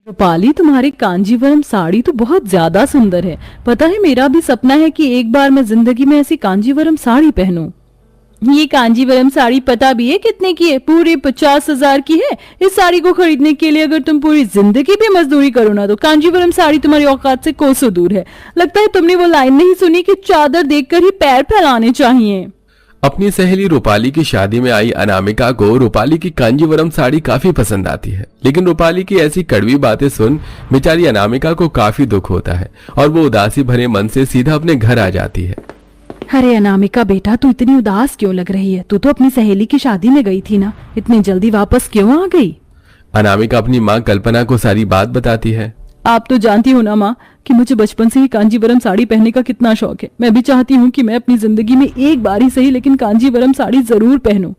रूपाली, तुम्हारी कांजीवरम साड़ी तो बहुत ज्यादा सुंदर है। पता है, मेरा भी सपना है कि एक बार मैं जिंदगी में ऐसी कांजीवरम साड़ी पहनूं। ये कांजीवरम साड़ी पता भी है कितने की है? पूरे 50,000 की है। इस साड़ी को खरीदने के लिए अगर तुम पूरी जिंदगी भी मजदूरी करो ना, तो कांजीवरम साड़ी तुम्हारी औकात से कोसों दूर है। लगता है तुमने वो लाइन नहीं सुनी कि चादर देखकर ही पैर फैलाने चाहिए। अपनी सहेली रूपाली की शादी में आई अनामिका को रूपाली की कांजीवरम साड़ी काफी पसंद आती है, लेकिन रूपाली की ऐसी कड़वी बातें सुन बेचारी अनामिका को काफी दुख होता है और वो उदासी भरे मन से सीधा अपने घर आ जाती है। अरे अनामिका बेटा, तू इतनी उदास क्यों लग रही है? तू तो अपनी सहेली की शादी में गई थी ना, इतनी जल्दी वापस क्यों आ गई? अनामिका अपनी माँ कल्पना को सारी बात बताती है। आप तो जानती हो ना माँ कि मुझे बचपन से ही कांजीवरम साड़ी पहनने का कितना शौक है। मैं भी चाहती हूँ कि मैं अपनी जिंदगी में एक बार ही सही लेकिन कांजीवरम साड़ी जरूर पहनूं।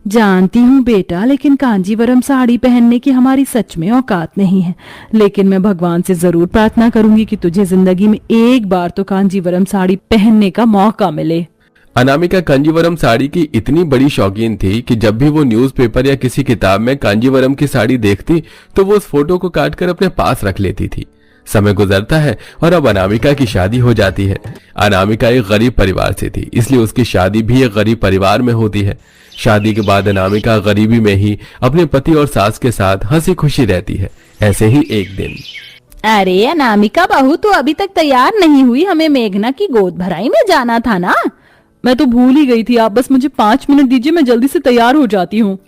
जानती हूँ बेटा, लेकिन कांजीवरम साड़ी पहनने की हमारी सच में औकात नहीं है। लेकिन मैं भगवान से जरूर प्रार्थना करूंगी कि तुझे जिंदगी में एक बार तो कांजीवरम साड़ी पहनने का मौका मिले। अनामिका कांजीवरम साड़ी की इतनी बड़ी शौकीन थी कि जब भी वो न्यूज़पेपर या किसी किताब में कांजीवरम की साड़ी देखती तो वो उस फोटो को काटकर अपने पास रख लेती थी। समय गुजरता है और अब अनामिका की शादी हो जाती है। अनामिका एक गरीब परिवार से थी, इसलिए उसकी शादी भी एक गरीब परिवार में होती है। शादी के बाद अनामिका गरीबी में ही अपने पति और सास के साथ हंसी खुशी रहती है। ऐसे ही एक दिन, अरे अनामिका बहू, तो अभी तक तैयार नहीं हुई? हमें मेघना की गोद भराई में जाना था ना। मैं तो भूल ही गई थी। आप बस मुझे 5 मिनट दीजिए, मैं जल्दी से तैयार हो जाती हूँ।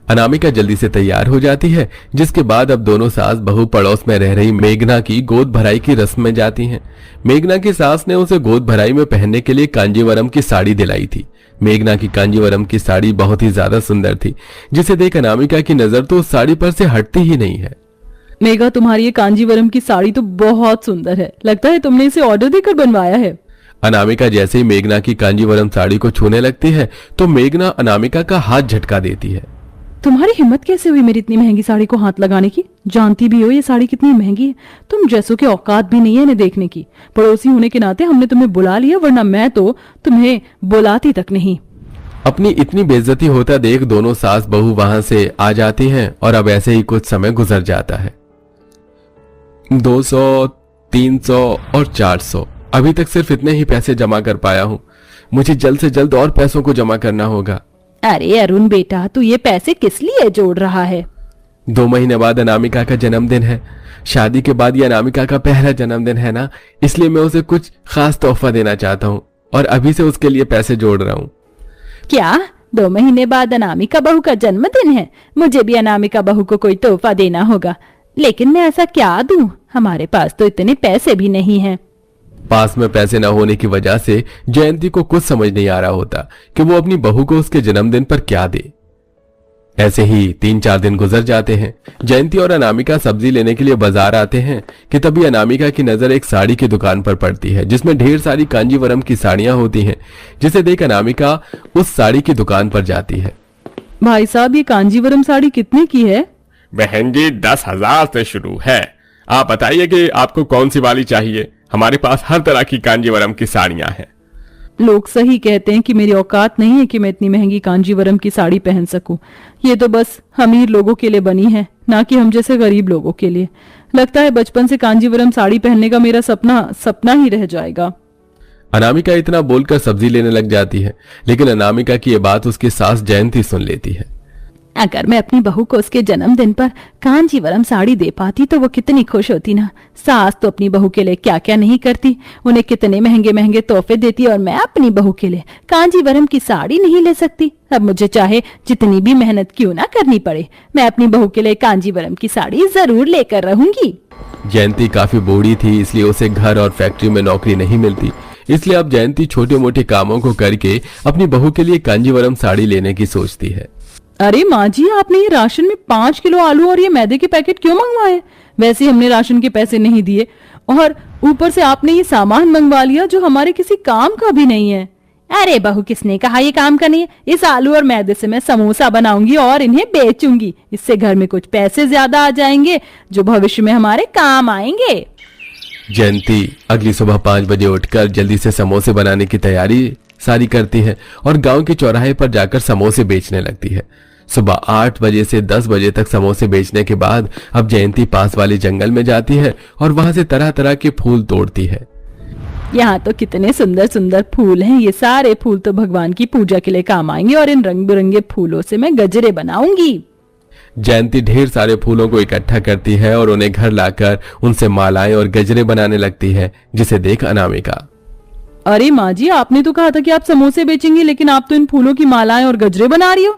अनामिका जल्दी से तैयार हो जाती है, जिसके बाद अब दोनों सास बहू पड़ोस में रह रही मेघना की गोद भराई की रस्म में जाती हैं। मेघना की सास ने उसे गोद भराई में पहनने के लिए कांजीवरम की साड़ी दिलाई थी। मेघना की कांजीवरम की साड़ी बहुत ही ज्यादा सुंदर थी, जिसे देख अनामिका की नजर तो उस साड़ी पर से हटती ही नहीं है। मेघा, तुम्हारी ये कांजीवरम की साड़ी तो बहुत सुंदर है। लगता है तुमने इसे ऑर्डर देकर बनवाया है। अनामिका जैसे ही मेघना की कांजीवरम साड़ी को छूने लगती है तो मेघना अनामिका का हाथ झटका देती है। तुम्हारी हिम्मत कैसे हुई मेरी इतनी महंगी साड़ी को हाथ लगाने की? जानती भी हो ये साड़ी कितनी महंगी है। तुम जैसों की औकात भी नहीं है इन्हें देखने की। पड़ोसी होने के नाते हमने तुम्हें बुला लिया, वरना मैं तो तुम्हें बुलाती तक नहीं। अपनी इतनी बेइज्जती होता देख दोनों सास बहू वहां से आ जाती हैं और अब ऐसे ही कुछ समय गुजर जाता है। 200, 300 और 400, अभी तक सिर्फ इतने ही पैसे जमा कर पाया हूँ। मुझे जल्द से जल्द और पैसों को जमा करना होगा। अरे अरुण बेटा, तू ये पैसे किस लिए जोड़ रहा है? 2 महीने बाद अनामिका का जन्मदिन है। शादी के बाद ये अनामिका का पहला जन्मदिन है ना, इसलिए मैं उसे कुछ खास तोहफा देना चाहता हूँ और अभी से उसके लिए पैसे जोड़ रहा हूँ। क्या 2 महीने बाद अनामिका बहू का जन्मदिन है? मुझे भी अनामिका बहू को कोई तोहफा देना होगा, लेकिन मैं ऐसा क्या दूं? हमारे पास तो इतने पैसे भी नहीं हैं। पास में पैसे न होने की वजह से जयंती को कुछ समझ नहीं आ रहा होता कि वो अपनी बहू को उसके जन्मदिन पर क्या दे। ऐसे ही 3-4 दिन गुजर जाते हैं। जयंती और अनामिका सब्जी लेने के लिए बाजार आते हैं कि तभी अनामिका की नजर एक साड़ी की दुकान पर पड़ती है, जिसमें ढेर सारी कांजीवरम की साड़ियां होती हैं, जिसे देख अनामिका उस साड़ी की दुकान पर जाती है। भाई साहब, ये कांजीवरम साड़ी कितने की है? बहन जी, 10,000 से शुरू है। आप बताइए कि आपको कौन सी वाली चाहिए। हमारे पास हर तरह की कांजीवरम की साड़ियां हैं। लोग सही कहते हैं कि मेरी औकात नहीं है कि मैं इतनी महंगी कांजीवरम की साड़ी पहन सकूं। ये तो बस अमीर लोगों के लिए बनी है, ना कि हम जैसे गरीब लोगों के लिए। लगता है बचपन से कांजीवरम साड़ी पहनने का मेरा सपना ही रह जाएगा। अनामिका इतना बोलकर सब्जी लेने लग जाती है, लेकिन अनामिका की ये बात उसकी सास जयंती सुन लेती है। अगर मैं अपनी बहू को उसके जन्मदिन पर कांजीवरम साड़ी दे पाती तो वो कितनी खुश होती ना। सास तो अपनी बहू के लिए क्या क्या नहीं करती, उन्हें कितने महंगे महंगे तोहफे देती, और मैं अपनी बहू के लिए कांजीवरम की साड़ी नहीं ले सकती। अब मुझे चाहे जितनी भी मेहनत क्यों ना करनी पड़े, मैं अपनी बहू के लिए कांजीवरम की साड़ी जरूर लेकर रहूंगी। जयंती काफी बूढ़ी थी, इसलिए उसे घर और फैक्ट्री में नौकरी नहीं मिलती। इसलिए अब जयंती छोटे मोटे कामों को करके अपनी बहू के लिए कांजीवरम साड़ी लेने की सोचती है। अरे माँ जी, आपने ये राशन में 5 किलो आलू और ये मैदे के पैकेट क्यों मंगवाए? वैसे हमने राशन के पैसे नहीं दिए, और ऊपर से आपने ये सामान मंगवा लिया जो हमारे किसी काम का भी नहीं है। अरे बहू, किसने कहा ये काम करनी है? इस आलू और मैदे से मैं समोसा बनाऊंगी और इन्हें बेचूंगी। इससे घर में कुछ पैसे ज्यादा आ जाएंगे जो भविष्य में हमारे काम आएंगे। जयंती अगली सुबह 5 बजे उठकर जल्दी से समोसे बनाने की तैयारी सारी करती है और गांव के चौराहे पर जाकर समोसे बेचने लगती है। सुबह 8 बजे से 10 बजे तक समोसे बेचने के बाद अब जयंती पास वाले जंगल में जाती है और वहां से तरह तरह के फूल तोड़ती है। यहाँ तो कितने सुंदर सुंदर फूल हैं। ये सारे फूल तो भगवान की पूजा के लिए काम आएंगे और इन रंग बिरंगे फूलों से मैं गजरे बनाऊंगी। जयंती ढेर सारे फूलों को इकट्ठा करती है और उन्हें घर लाकर उनसे मालाएं और गजरे बनाने लगती है, जिसे देख अनामिका। अरे माँ जी, आपने तो कहा था कि आप समोसे बेचेंगी, लेकिन आप तो इन फूलों की मालाएं और गजरे बना रही हो।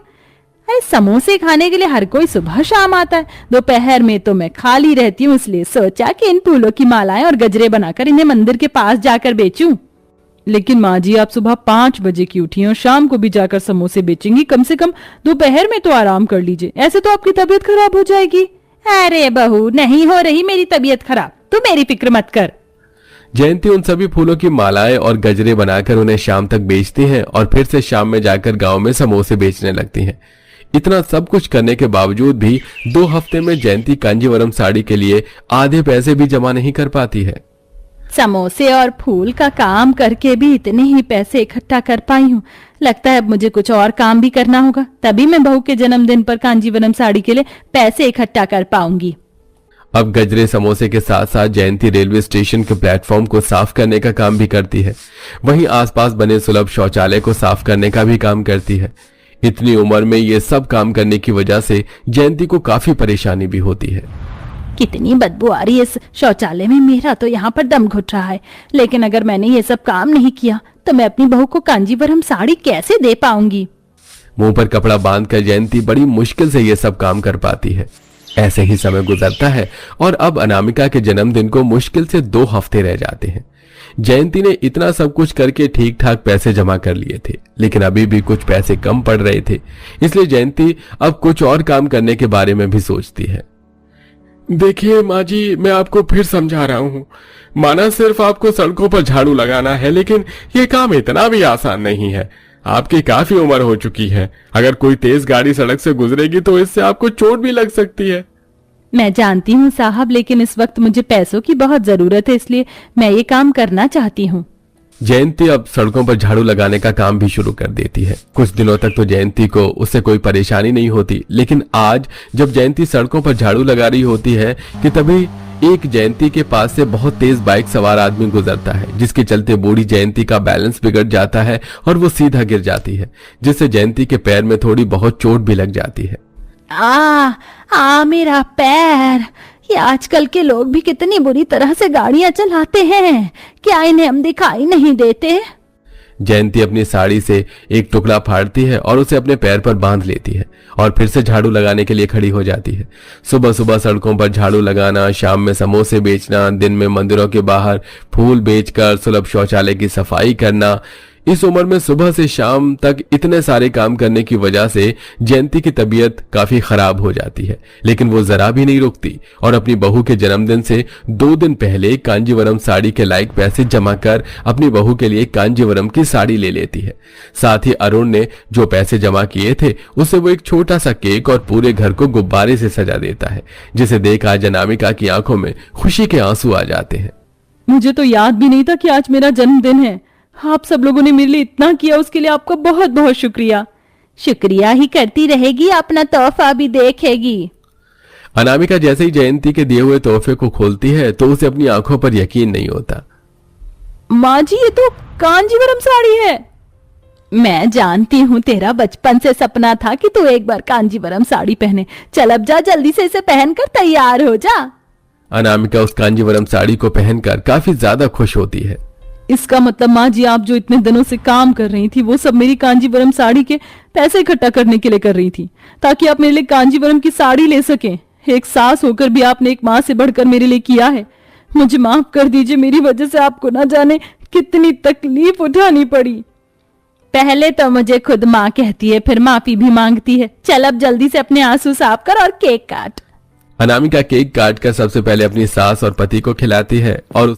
अरे समोसे खाने के लिए हर कोई सुबह शाम आता है, दोपहर में तो मैं खाली रहती हूँ, इसलिए सोचा कि इन फूलों की मालाएं और गजरे बनाकर इन्हें मंदिर के पास जाकर बेचूं। लेकिन माँ जी, आप सुबह 5 बजे की उठी हैं और शाम को भी जाकर समोसे बेचेंगी, कम से कम दोपहर में तो आराम कर लीजिए, ऐसे तो आपकी तबीयत खराब हो जाएगी। अरे बहू, नहीं हो रही मेरी तबीयत खराब, तू मेरी फिक्र मत कर। जयंती उन सभी फूलों की मालाएं और गजरे बनाकर उन्हें शाम तक बेचती हैं और फिर से शाम में जाकर गांव में समोसे बेचने लगती हैं। इतना सब कुछ करने के बावजूद भी 2 हफ्ते में जयंती कांजीवरम साड़ी के लिए आधे पैसे भी जमा नहीं कर पाती है। समोसे और फूल का काम करके भी इतने ही पैसे इकट्ठा कर पाई हूँ। लगता है अब मुझे कुछ और काम भी करना होगा, तभी मैं बहू के जन्मदिन पर कांजीवरम साड़ी के लिए पैसे इकट्ठा कर पाऊंगी। अब गजरे समोसे के साथ साथ जयंती रेलवे स्टेशन के प्लेटफॉर्म को साफ करने का काम भी करती है। वहीं आसपास बने सुलभ शौचालय को साफ करने का भी काम करती है। इतनी उम्र में ये सब काम करने की वजह से जयंती को काफी परेशानी भी होती है। कितनी बदबू आ रही है इस शौचालय में, मेरा तो यहाँ पर दम घुट रहा है। लेकिन अगर मैंने ये सब काम नहीं किया तो मैं अपनी बहू को कांजीवरम साड़ी कैसे दे पाऊंगी। मुंह पर कपड़ा बांधकर जयंती बड़ी मुश्किल से ये सब काम कर पाती है। ऐसे ही समय गुजरता है और अब अनामिका के जन्मदिन को मुश्किल से 2 हफ्ते रह जाते हैं। जयंती ने इतना सब कुछ करके ठीक ठाक पैसे जमा कर लिए थे, लेकिन अभी भी कुछ पैसे कम पड़ रहे थे, इसलिए जयंती अब कुछ और काम करने के बारे में भी सोचती है। देखिए माँ जी, मैं आपको फिर समझा रहा हूँ, माना सिर्फ आपको सड़कों पर झाड़ू लगाना है, लेकिन ये काम इतना भी आसान नहीं है। आपकी काफी उम्र हो चुकी है, अगर कोई तेज गाड़ी सड़क से गुजरेगी तो इससे आपको चोट भी लग सकती है। मैं जानती हूँ साहब, लेकिन इस वक्त मुझे पैसों की बहुत जरूरत है, इसलिए मैं ये काम करना चाहती हूँ। जयंती अब सड़कों पर झाड़ू लगाने का काम भी शुरू कर देती है। कुछ दिनों तक तो जयंती को उससे कोई परेशानी नहीं होती, लेकिन आज जब जयंती सड़कों पर झाड़ू लगा रही होती है कि तभी एक जयंती के पास से बहुत तेज बाइक सवार आदमी गुजरता है, जिसके चलते बूढ़ी जयंती का बैलेंस बिगड़ जाता है और वो सीधा गिर जाती है, जिससे जयंती के पैर में थोड़ी बहुत चोट भी लग जाती है। मेरा पैर। ये आजकल के लोग भी कितनी बुरी तरह से गाड़ियां चलाते हैं, क्या इन्हें हम दिखाई नहीं देते। जयंती अपनी साड़ी से एक टुकड़ा फाड़ती है और उसे अपने पैर पर बांध लेती है और फिर से झाड़ू लगाने के लिए खड़ी हो जाती है। सुबह सुबह सड़कों पर झाड़ू लगाना, शाम में समोसे बेचना, दिन में मंदिरों के बाहर फूल बेचकर सुलभ शौचालय की सफाई करना, इस उम्र में सुबह से शाम तक इतने सारे काम करने की वजह से जयंती की तबीयत काफी खराब हो जाती है, लेकिन वो जरा भी नहीं रुकती और अपनी बहू के जन्मदिन से 2 दिन पहले कांजीवरम साड़ी के लायक पैसे जमा कर अपनी बहू के लिए कांजीवरम की साड़ी ले लेती है। साथ ही अरुण ने जो पैसे जमा किए थे उससे वो एक छोटा सा केक और पूरे घर को गुब्बारे से सजा देता है, जिसे देख आज अनामिका की आंखों में खुशी के आंसू आ जाते हैं। मुझे तो याद भी नहीं था कि आज मेरा जन्मदिन है। आप सब लोगों ने मेरे लिए इतना किया, उसके लिए आपका बहुत बहुत शुक्रिया। शुक्रिया ही करती रहेगी, अपना तोहफा भी देखेगी। अनामिका जैसे ही जयंती के दिए हुए तोहफे को खोलती है तो उसे अपनी आंखों पर यकीन नहीं होता। माँ जी, ये तो कांजीवरम साड़ी है। मैं जानती हूँ तेरा बचपन से सपना था कि तू एक बार कांजीवरम साड़ी पहने। चल अब जा, जल्दी से इसे पहनकर तैयार हो जा। अनामिका उस कांजीवरम साड़ी को पहनकर काफी ज्यादा खुश होती है। इसका मतलब माँ जी, आप जो इतने दिनों से काम कर रही थी वो सब मेरी कांजीवरम साड़ी के पैसे इकट्ठा करने के लिए कर रही थी, ताकि आप मेरे लिए कांजीवरम की साड़ी ले सकें। एक सास होकर भी आपने एक माँ से बढ़कर मेरे लिए किया है। मुझे माफ कर दीजिए, मेरी वजह से आपको ना जाने कितनी तकलीफ उठानी पड़ी। पहले तो मुझे खुद माँ कहती है, फिर माफी भी मांगती है। चल अब जल्दी से अपने आंसू साफ कर और केक काट। अनामिका केक काटकर सबसे पहले अपनी सास और पति को खिलाती है और